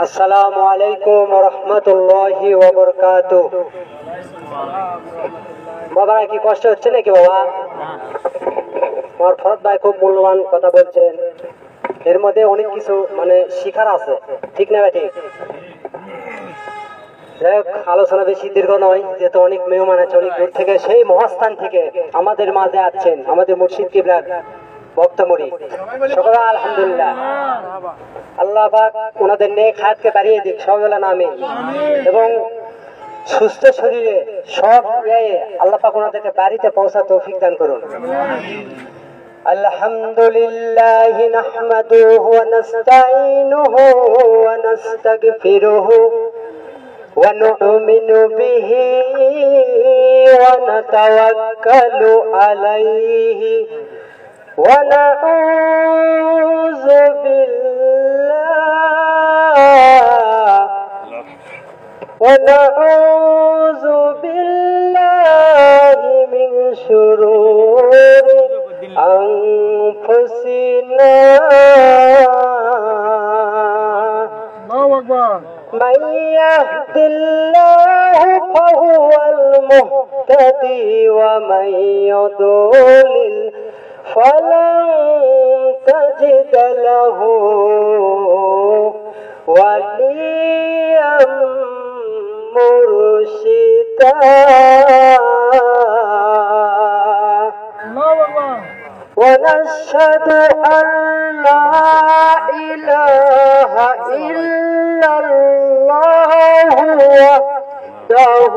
আসসালামু আলাইকুম ওয়া রাহমাতুল্লাহি ওয়া বারাকাতুহু। বাবা কি কষ্ট হচ্ছে নাকি বাবা? আমার ফরদ ভাই খুব মূল্যবান কথা বলছেন, এর মধ্যে অনেক কিছু মানে শিখার আছে, ঠিক না ভাই? ঠিক। আলোচনা বেশি দীর্ঘ নয়, যেহেতু অনেক মেহমান আছে অনেক দূর থেকে, সেই মহাস্থান থেকে আমাদের মাঝে আছেন আমাদের মুর্শিদ কিবলার বক্তমুড়ি। সকলে আলহামদুলিল্লাহ, আল্লাহ পাক ওনাদের নেক হায়াতকে বাড়িয়ে দিক, সবাই আমিন। এবং সুস্থ শরীরে সব আল্লাহ পাক ওনাদেরকে বাড়িতে পৌঁছা তৌফিক দান করুন। আলহামদুলিল্লাহ নাহমাদুহু ওয়া নাস্তাঈনুহু ওয়া নাস্তাগফিরুহু ওয়া নু'মিনু বিহি ওয়া নাতাওয়াক্কালু আলাইহি ওয়া নাউযু ونعوذ بالله من شرور أنفسنا من يهد الله فهو المهتدي ومن يضلل فلن تجد له وليا مرشدا ونشهد أن لا إله إلا الله وحده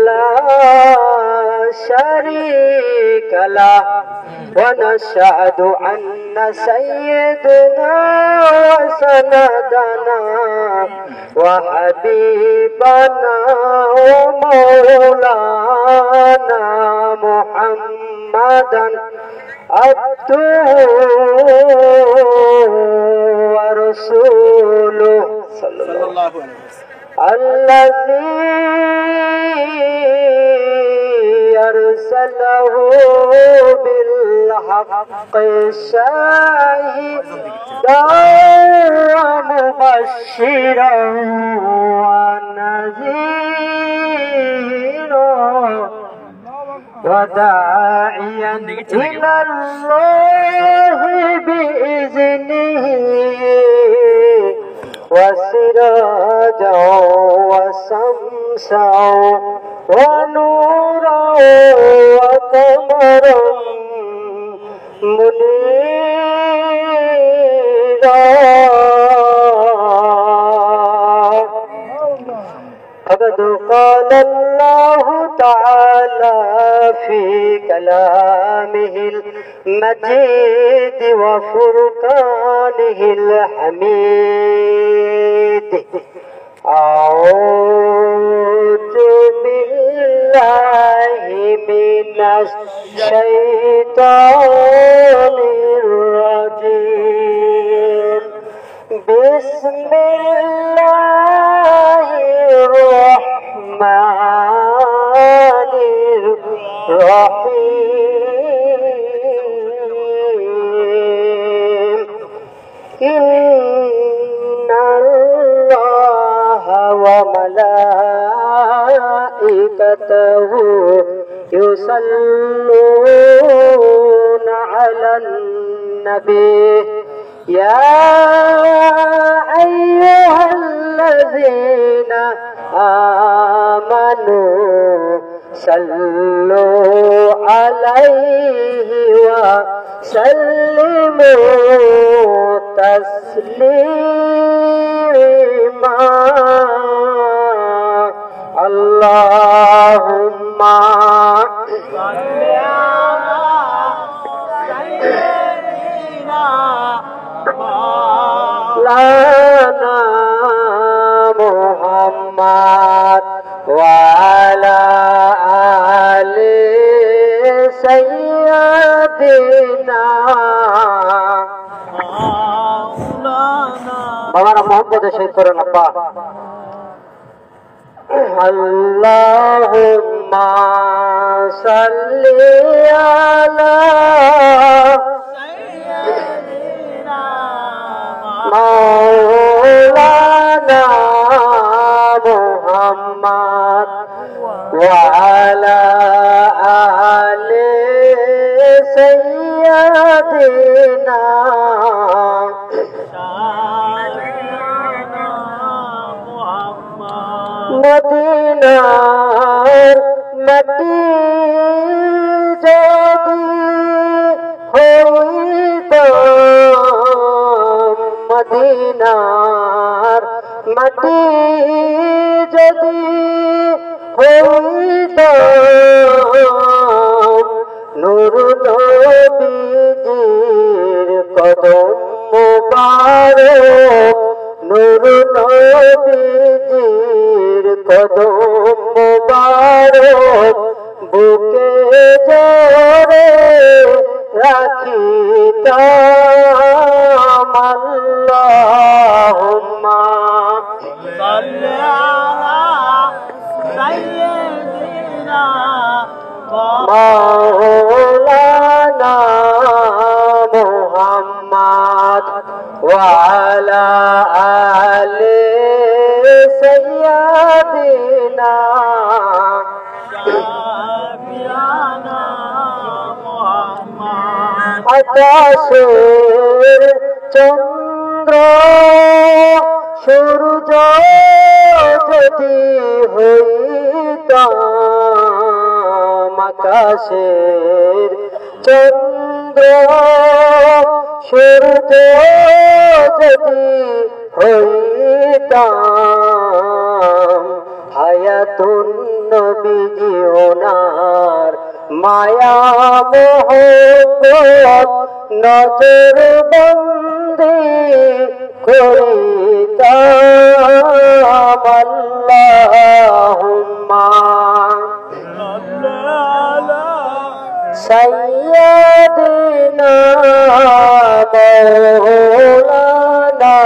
لا شريك له ونشهد أن سيدنا وسندنا وحبيبنا ومولانا محمدا عبده ورسوله صلى الله عليه وسلم الذي أرسله بالحق شاهدا ومبشرا ونذيرا وداعيا إلى الله بإذنه وسراجا وشمسا ونورا وقمرا منيرا فقد قال الله تعالى في كلامه المجيد وفرقانه الحميد أعوذ بالله من الشيطان الرجيم بسم الله الرحمن الرحيم إن الله وملائكته يصلون على النبي يا أيها الذين آمنوا صلوا عليه وسلموا تسليما اللهم صل على سيدنا مولانا محمد وعلى آل سيدنا مولانا বাবারা মোহাম্মদের শহীদ করেন আব্বা। আল্লাহুম্মা সাল্লি আলা সাইয়্যিদিনা মাওলানা মুহাম্মদ ওয়া আলা আলি সাইয়্যিদিনা মদিনার মাটি যদি হইত, মদিনার মাটি যদি হইত, নূর নবীজির কদম মুবারক, নূর নবীজির কদম মুবারক বুকে জড়ে রাখিতাম। আল্লাহুম্মা সাল্লি আলা সাইয়্যিদিনা মাওলানা মুহাম্মদ ওয়া আলা আলি সাইয়্যিদিনা শাফিয়ানা মুহাম্মদ। আকাশের চন্দ্র সূর্য যদি হইতাম, আকাশের চন্দ্র সূর্য যদি হইতাম, হায়াতুন নবীজি ওনার মায়া মোহব্বত নজর বন্দি করিতাম। আল্লাহুম্মা সাইয়্যিদিনা মাওলানা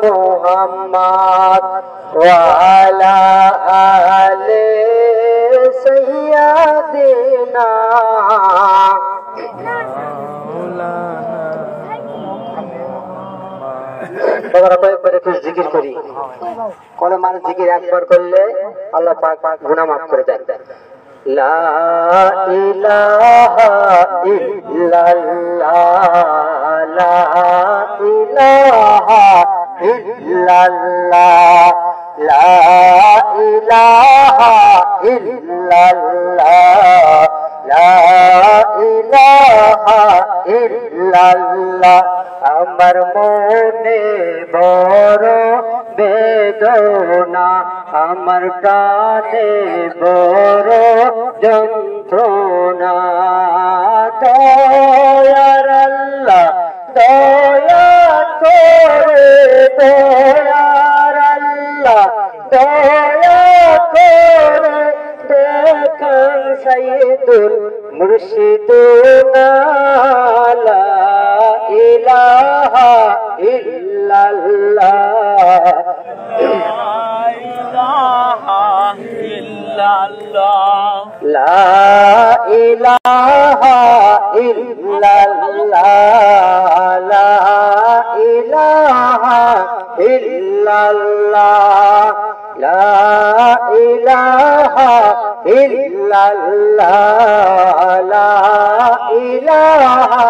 মুহাম্মদ ওয়া আলা আলি সাইয়্যিদিনা। বাবারা কয়েকবার একটু জিকির করি। কোন মানুষ জিকির একবার করলে আল্লাহ পাক গুনাহ মাফ করে দেন। লা ইলাহা ইল্লাল্লাহ, লা ইলাহা ইল্লাল্লাহ, লা ইলাহা ইল্লাল্লাহ, লা ইলাহা ইল্লাল্লাহ। আমার মনে বড় বেদনা, আমার প্রাণে বড় যন্ত্রণা। দয়ার আল্লাহ দয়া করে, দয়ার আল্লাহ দয়া করে দেখান সাইয়্যিদুল মুরশিদুনা। লা ইলাহা ইল্লাল্লাহ, লা ইলাহা ইল্লাল্লাহ, লা ইলাহা ইল্লাল্লাহ, লা ইলাহা ইল্লাল্লাহ, লা ইলাহা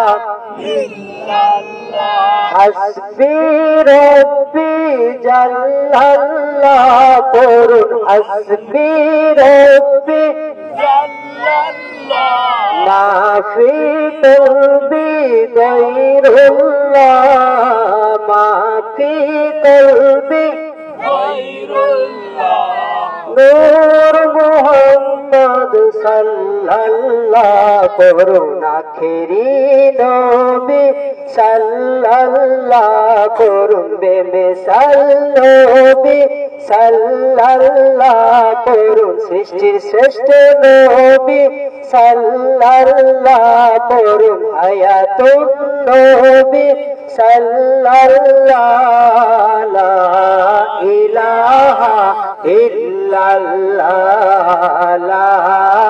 ইল্লাল্লাহ। হাসবি রব্বি জাল্লাল্লাহ, পড়ুন হাসবি রব্বি জাল্লাল্লাহ, মাফি কলবি গায়রুল্লাহ, মাফি কলবি গায়রুল্লাহ। নূর মুহাম্মদ সাল্লাল্লাহ করুন আখেরি নবী সাল্লাল্লাহ করুন বেমিসাল নবী সাল্লাল্লাহ করুন সৃষ্টির শ্রেষ্ঠ নবী সাল্লাল্লাহ করুন হায়াতুন নবী সাল্লাল্লাহ লা ইলাহা ইল্লাল্লাহ লা